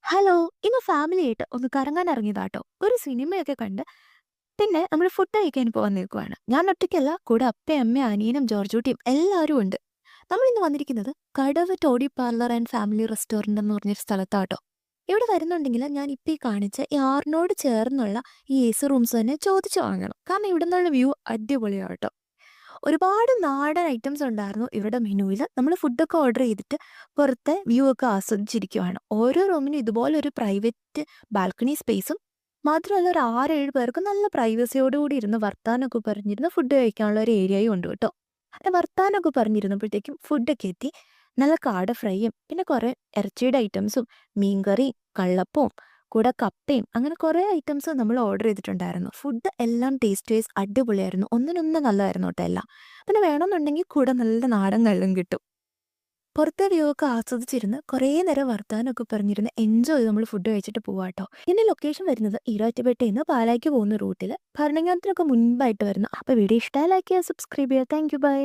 Hello! ഇന്ന് ഫാമിലിയായിട്ട് ഒന്ന് കറങ്ങാൻ ഇറങ്ങിയതാട്ടോ. ഒരു സിനിമയൊക്കെ കണ്ട് പിന്നെ നമ്മൾ ഫുഡ് കഴിക്കാൻ പോവാൻ നിൽക്കുവാണ്. ഞാൻ ഒറ്റയ്ക്കല്ല, കൂടെ അപ്പയും അമ്മയും അനിയനും ജോർജൂട്ടിയും എല്ലാവരും ഉണ്ട്. നമ്മളിന്ന് വന്നിരിക്കുന്നത് Kadavu toddy parlour and family restaurant എന്ന് പറഞ്ഞൊരു സ്ഥലത്താട്ടോ. ഇവിടെ വരുന്നുണ്ടെങ്കിൽ ഞാൻ ഇപ്പോൾ ഈ കാണിച്ച ഈ ആറിനോട് ചേർന്നുള്ള ഈ എസി റൂംസ് തന്നെ ചോദിച്ചു വാങ്ങണം. കാരണം ഇവിടെ നിന്നുള്ള വ്യൂ അടിപൊളിയാട്ടോ. ഒരുപാട് നാടൻ ഐറ്റംസ് ഉണ്ടായിരുന്നു ഇവരുടെ മെനുവിൽ. നമ്മൾ ഫുഡൊക്കെ ഓർഡർ ചെയ്തിട്ട് പുറത്തെ വ്യൂ ഒക്കെ ആസ്വദിച്ചിരിക്കുവാണ്. ഓരോ റൂമിനും ഇതുപോലൊരു പ്രൈവറ്റ് ബാൽക്കണി സ്പേസും മാത്രമല്ല ഒരു 6, 7 പേർക്ക് നല്ല പ്രൈവസിയോടുകൂടി ഇരുന്ന് വർത്താനമൊക്കെ പറഞ്ഞിരുന്ന് ഫുഡ് കഴിക്കാനുള്ള ഒരു ഏരിയയും ഉണ്ട് കേട്ടോ. അങ്ങനെ വർത്താനമൊക്കെ പറഞ്ഞിരുന്നപ്പോഴത്തേക്കും ഫുഡൊക്കെ എത്തി. നല്ല കാട ഫ്രൈയും പിന്നെ കുറേ ഇറച്ചിയുടെ ഐറ്റംസും മീൻകറിയും കള്ളപ്പവും കൂടെ കപ്പയും അങ്ങനെ കുറേ ഐറ്റംസ് നമ്മൾ ഓർഡർ ചെയ്തിട്ടുണ്ടായിരുന്നു. ഫുഡ് എല്ലാം ടേസ്റ്റ് വൈസ് അടിപൊളിയായിരുന്നു. ഒന്നിനൊന്ന് നല്ലതായിരുന്നു കേട്ടോ എല്ലാം. പിന്നെ വേണമെന്നുണ്ടെങ്കിൽ കൂടെ നല്ല നാടൻ കള്ളും കിട്ടും. പുറത്തെ വ്യൂ ഒക്കെ ആസ്വദിച്ചിരുന്ന് കുറേ നേരം വർത്താനമൊക്കെ പറഞ്ഞിരുന്ന് എൻജോയ് ചെയ്ത് നമ്മൾ ഫുഡ് കഴിച്ചിട്ട് പോവാട്ടോ. ഇതിന്റെ ലൊക്കേഷൻ വരുന്നത് ഈരാറ്റുപേട്ടയിൽ നിന്ന് പാലായ്ക്ക് പോകുന്ന റൂട്ടിൽ ഭരണങ്ങാനത്തിനൊക്കെ മുൻപായിട്ട് വരുന്നു. അപ്പോൾ വീഡിയോ ഇഷ്ടമായി ലൈക്ക് ചെയ്യുക, സബ്സ്ക്രൈബ് ചെയ്യുക. Thank you, by.